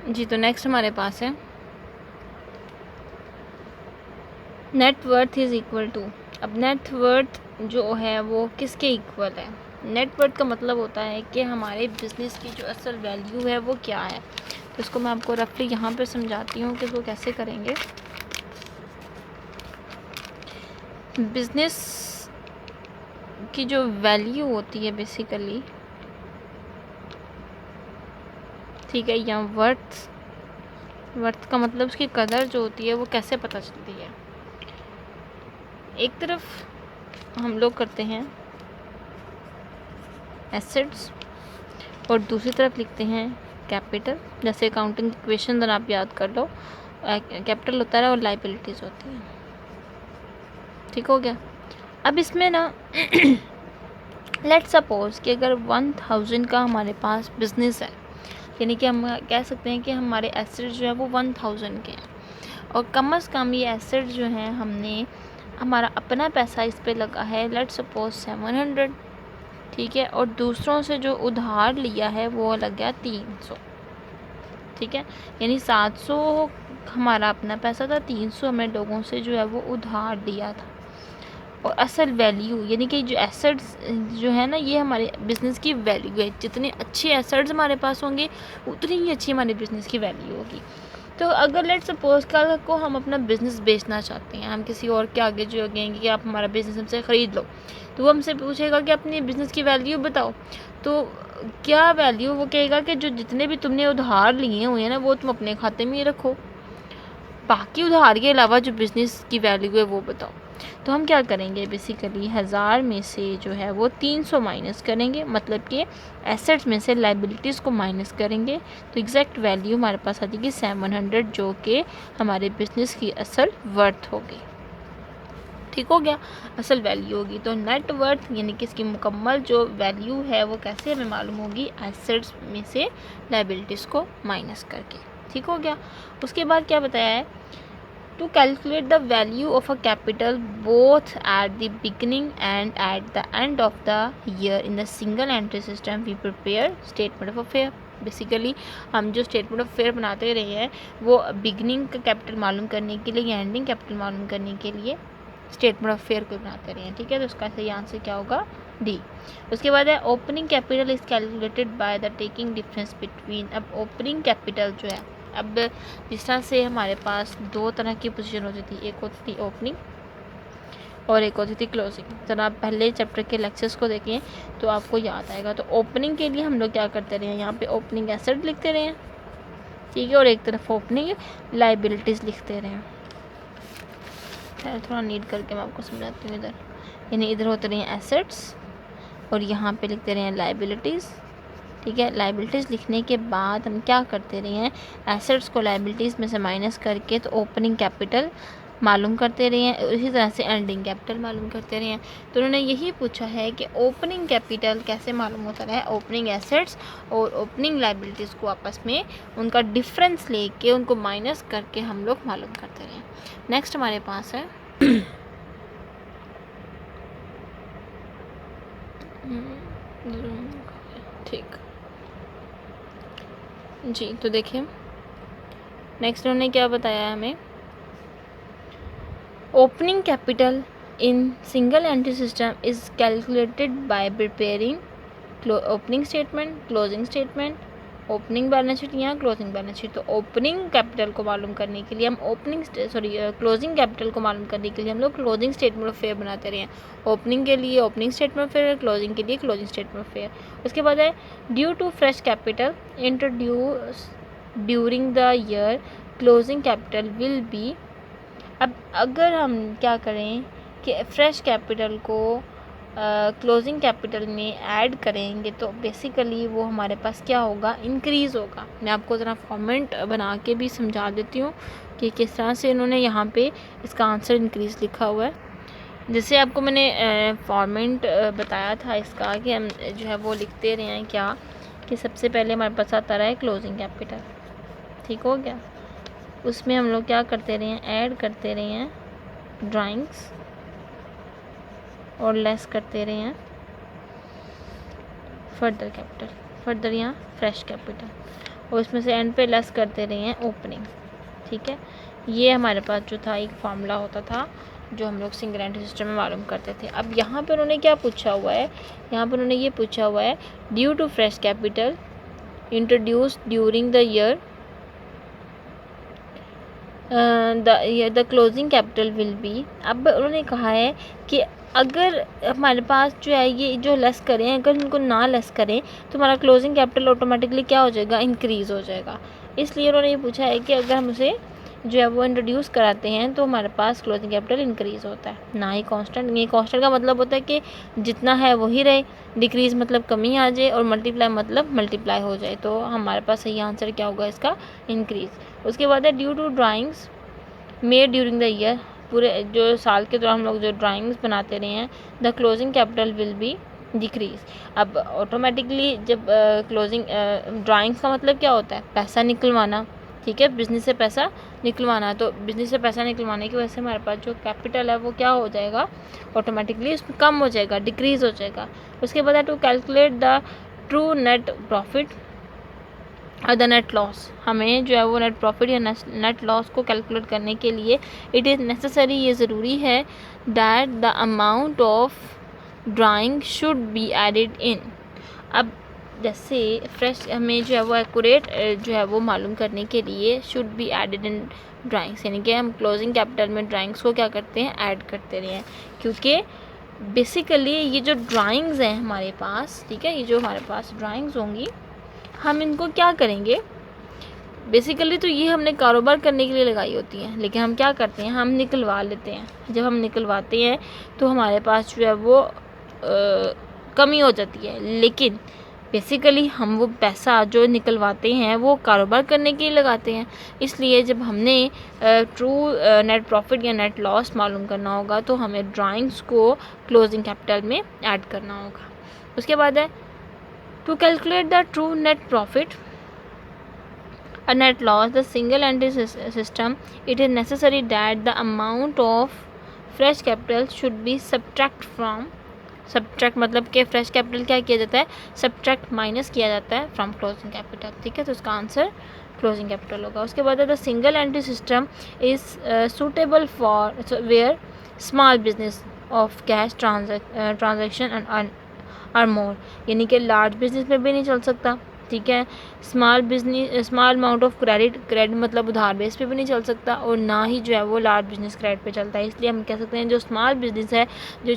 जी, तो नेक्स्ट हमारे पास है net worth is equal to. अब नेट वर्थ जो है वो किसके इक्वल है? नेट वर्थ का मतलब होता है कि हमारे बिज़नेस की जो असल वैल्यू है वो क्या है। तो इसको मैं आपको रफली यहाँ पे समझाती हूँ कि इसको कैसे करेंगे। बिज़नेस की जो वैल्यू होती है बेसिकली, ठीक है, या वर्थ का मतलब उसकी कदर जो होती है वो कैसे पता चलती है। एक तरफ हम लोग करते हैं एसेट्स और दूसरी तरफ लिखते हैं कैपिटल। जैसे अकाउंटिंग इक्वेशन अगर आप याद कर लो, कैपिटल होता है और लाइबिलिटीज़ होती हैं। ठीक हो गया। अब इसमें ना लेट्स सपोज कि अगर 1000 का हमारे पास बिजनेस है, यानी कि हम कह सकते हैं कि हमारे एसेट्स जो है वो 1000 के हैं, और कम से कम ये एसेट्स जो हैं हमने हमारा अपना पैसा इस पे लगा है लेट्स सपोज 700, ठीक है, और दूसरों से जो उधार लिया है वो लग गया 300, ठीक है, यानी 700 हमारा अपना पैसा था, 300 हमें लोगों से जो है वो उधार लिया था। और असल वैल्यू यानी कि जो एसेट्स जो है ना, ये हमारे बिज़नेस की वैल्यू है। जितने अच्छे एसेट्स हमारे पास होंगे उतनी ही अच्छी हमारे बिज़नेस की वैल्यू होगी। तो अगर लेट सपोज कल को हम अपना बिज़नेस बेचना चाहते हैं, हम किसी और के आगे जो कहेंगे कि आप हमारा बिज़नेस हमसे ख़रीद लो, तो वो हमसे पूछेगा कि अपनी बिज़नेस की वैल्यू बताओ। तो क्या वैल्यू? वो कहेगा कि जो जितने भी तुमने उधार लिए हुए हैं ना वो तुम अपने खाते में ही रखो, बाकी उधार के अलावा जो बिज़नेस की वैल्यू है वो बताओ। तो हम क्या करेंगे, बेसिकली 1000 में से जो है वो 300 माइनस करेंगे, मतलब कि एसेट्स में से लाइबिलिटीज़ को माइनस करेंगे। तो एग्जैक्ट वैल्यू हमारे पास आ जाएगी 700, जो कि हमारे बिज़नेस की असल वर्थ होगी। ठीक हो गया, असल वैल्यू होगी। तो नेट वर्थ यानी कि इसकी मुकम्मल जो वैल्यू है वो कैसे हमें मालूम होगी, एसेट्स में से लाइबिलिटीज़ को माइनस करके। ठीक हो गया। उसके बाद क्या बताया है, to calculate the value of a capital both at the beginning and at the end of the year in the single entry system we prepare statement of affair। Basically हम जो स्टेटमेंट ऑफ फेयर बनाते रहे हैं वो beginning का capital मालूम करने के लिए या एंडिंग कैपिटल मालूम करने के लिए स्टेटमेंट ऑफ फेयर को बनाते रहे हैं। ठीक है, तो उसका सही आंसर क्या होगा, डी। उसके बाद है opening capital is calculated by the taking difference between. अब ओपनिंग कैपिटल जो है, अब जिस तरह से हमारे पास दो तरह की पोजीशन होती थी, एक होती थी ओपनिंग और एक होती थी क्लोजिंग। जरा आप पहले चैप्टर के लेक्चर्स को देखें तो आपको याद आएगा। तो ओपनिंग के लिए हम लोग क्या करते रहे हैं, यहाँ पे ओपनिंग एसेट लिखते रहे हैं, ठीक है, और एक तरफ ओपनिंग लाइबिलिटीज़ लिखते रहे हैं। थोड़ा नीट करके मैं आपको समझाती हूँ। इधर यानी इधर होते रहे हैं एसेट्स और यहाँ पे लिखते रहे हैं लाइबिलिटीज़। ठीक है, लाइबिलिटीज़ लिखने के बाद हम क्या करते रहे हैं, एसेट्स को लाइबिलिटीज़ में से माइनस करके तो ओपनिंग कैपिटल मालूम करते रहे हैं, इसी तरह से एंडिंग कैपिटल मालूम करते रहे हैं। तो उन्होंने यही पूछा है कि ओपनिंग कैपिटल कैसे मालूम होता है, ओपनिंग एसेट्स और ओपनिंग लाइबिलिटीज़ को आपस में उनका डिफरेंस लेके उनको माइनस करके हम लोग मालूम करते रहे हैं। नेक्स्ट हमारे पास है ठीक जी, तो देखिए नेक्स्ट उन्होंने क्या बताया हमें, opening capital in single entry system is calculated by preparing opening statement, closing statement, opening balance sheet या क्लोजिंग बैलेंस शीट। तो ओपनिंग कैपिटल को मालूम करने के लिए हम क्लोजिंग कैपिटल को मालूम करने के लिए हम लोग क्लोजिंग स्टेटमेंट ऑफ फेयर बनाते रहे हैं। ओपनिंग के लिए opening statement of affairs, closing के लिए क्लोजिंग स्टेटमेंट ऑफ फेयर। उसके बाद है due to fresh capital introduce during the year closing capital will be. अब अगर हम क्या करें कि फ्रेश कैपिटल को क्लोजिंग कैपिटल में ऐड करेंगे तो बेसिकली वो हमारे पास क्या होगा, इंक्रीज़ होगा। मैं आपको ज़रा फॉर्मेट बना के भी समझा देती हूँ कि किस तरह से इन्होंने यहाँ पे इसका आंसर इंक्रीज़ लिखा हुआ है। जैसे आपको मैंने फॉर्मेट बताया था इसका कि हम जो है वो लिखते रहे हैं क्या, कि सबसे पहले हमारे पास आता रहा है क्लोजिंग कैपिटल। ठीक हो गया, उसमें हम लोग क्या करते रहे हैं, ऐड करते रहे हैं ड्राइंग्स और लेस करते रहे हैं फर्दर कैपिटल, फर्दर यहाँ फ्रेश कैपिटल। और इसमें से एंड पे लेस करते रहे हैं ओपनिंग। ठीक है, ये हमारे पास जो था एक फार्मूला होता था जो हम लोग सिंगल एंट्री सिस्टम में मालूम करते थे। अब यहाँ पे उन्होंने क्या पूछा हुआ है, यहाँ पर उन्होंने ये पूछा हुआ है due to fresh capital introduced during the year the closing capital will be. अब उन्होंने कहा है कि अगर हमारे पास जो है ये जो लेस करें, अगर इनको ना लेस करें तो हमारा क्लोजिंग कैपिटल ऑटोमेटिकली क्या हो जाएगा, इंक्रीज़ हो जाएगा। इसलिए उन्होंने ये पूछा है कि अगर हम उसे जो है वो इंट्रोड्यूस कराते हैं तो हमारे पास क्लोजिंग कैपिटल इंक्रीज़ होता है, ना ही कांस्टेंट। ये कांस्टेंट का मतलब होता है कि जितना है वही रहे, डिक्रीज़ मतलब कमी आ जाए, और मल्टीप्लाई मतलब मल्टीप्लाई हो जाए। तो हमारे पास सही आंसर क्या होगा इसका, इंक्रीज़। उसके बाद है due to drawings made during the year, पूरे जो साल के दौरान हम लोग जो ड्राइंग्स बनाते रहे हैं, the closing capital will be decrease. अब ऑटोमेटिकली जब क्लोजिंग ड्राइंग्स का मतलब क्या होता है, पैसा निकलवाना। ठीक है, बिजनेस से पैसा निकलवाना, तो बिजनेस से पैसा निकलवाने की वजह से हमारे पास जो कैपिटल है वो क्या हो जाएगा, ऑटोमेटिकली उसमें कम हो जाएगा, डिक्रीज हो जाएगा। उसके बाद है to calculate the true net profit और द नेट लॉस। हमें जो है वो नेट प्रॉफिट या नेट लॉस को कैलकुलेट करने के लिए इट इज़ नेसेसरी, ये ज़रूरी है that the amount of drawing should be added in. अब जैसे फ्रेश हमें जो है वो एक्यूरेट जो है वो मालूम करने के लिए should be added in drawings, यानी कि हम क्लोजिंग कैपिटल में ड्राइंग्स को क्या करते हैं, ऐड करते रहे हैं। क्योंकि बेसिकली ये जो ड्राइंग्स हैं हमारे पास, ठीक है, ये जो हमारे पास ड्राइंग्स होंगी, हम इनको क्या करेंगे, बेसिकली तो ये हमने कारोबार करने के लिए लगाई होती हैं, लेकिन हम क्या करते हैं, हम निकलवा लेते हैं। जब हम निकलवाते हैं तो हमारे पास जो है वो कमी हो जाती है, लेकिन बेसिकली हम वो पैसा जो निकलवाते हैं वो कारोबार करने के लिए लगाते हैं। इसलिए जब हमने ट्रू नेट प्रॉफिट या नेट लॉस मालूम करना होगा तो हमें ड्राइंग्स को क्लोजिंग कैपिटल में ऐड करना होगा। उसके बाद है to calculate the true net profit or net loss, the single entry system, it is necessary that the amount of fresh capital should be subtract मतलब कि फ्रेश कैपिटल क्या किया जाता है, सब्ट्रैक्ट माइनस किया जाता है फ्रॉम क्लोजिंग कैपिटल। ठीक है, तो उसका आंसर क्लोजिंग कैपिटल होगा। उसके बाद the single entry system is suitable for where small business of cash transaction और मोर, यानी कि लार्ज बिजनेस में भी नहीं चल सकता। ठीक है, स्मॉल अमाउंट ऑफ क्रेडिट मतलब उधार बेस पे भी नहीं चल सकता, और ना ही जो है वो लार्ज बिजनेस क्रेडिट पे चलता है। इसलिए हम कह सकते हैं जो स्मॉल बिजनेस है, जो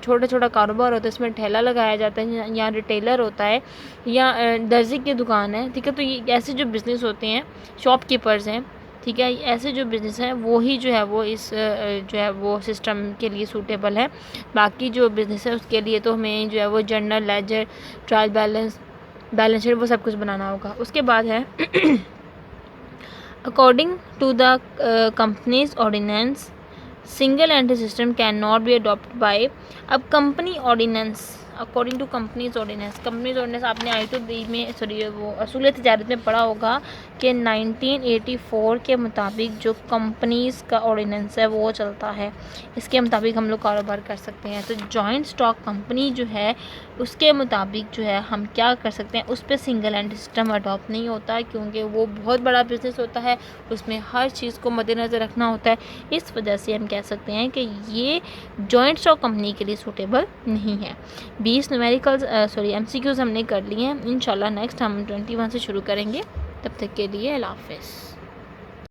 छोटा कारोबार होता है, इसमें ठेला लगाया जाता है या रिटेलर होता है या दर्जी की दुकान है। ठीक है, तो ये ऐसे जो बिज़नेस होते हैं, शॉपकीपर्स हैं, ठीक है, ऐसे जो बिज़नेस है वो ही जो है वो इस जो है वो सिस्टम के लिए सूटेबल है। बाकी जो बिज़नेस है उसके लिए तो हमें जो है वो journal ledger, trial balance sheet वो सब कुछ बनाना होगा। उसके बाद है according to the companies ordinance single entry system can not be adopted by. अब company ordinance, according to companies ordinance आपने I2B में वो असूल तिजारत में पढ़ा होगा कि 1984 के मुताबिक जो कंपनीज़ का ऑर्डिनेंस है वो चलता है, इसके मुताबिक हम लोग कारोबार कर सकते हैं। तो जॉइंट स्टॉक कंपनी जो है उसके मुताबिक जो है हम क्या कर सकते हैं, उस पर सिंगल एंट्री सिस्टम अडॉप्ट नहीं होता, क्योंकि वो बहुत बड़ा बिजनेस होता है, उसमें हर चीज़ को मद्देनज़र रखना होता है। इस वजह से हम कह सकते हैं कि ये जॉइंट स्टॉक कंपनी के लिए सूटेबल नहीं है। 20 न्यूमेरिकल्स MCQs हमने कर लिए हैं। इंशाल्लाह नेक्स्ट हम 21 से शुरू करेंगे। तब तक के लिए अल्लाह हाफ़िज़।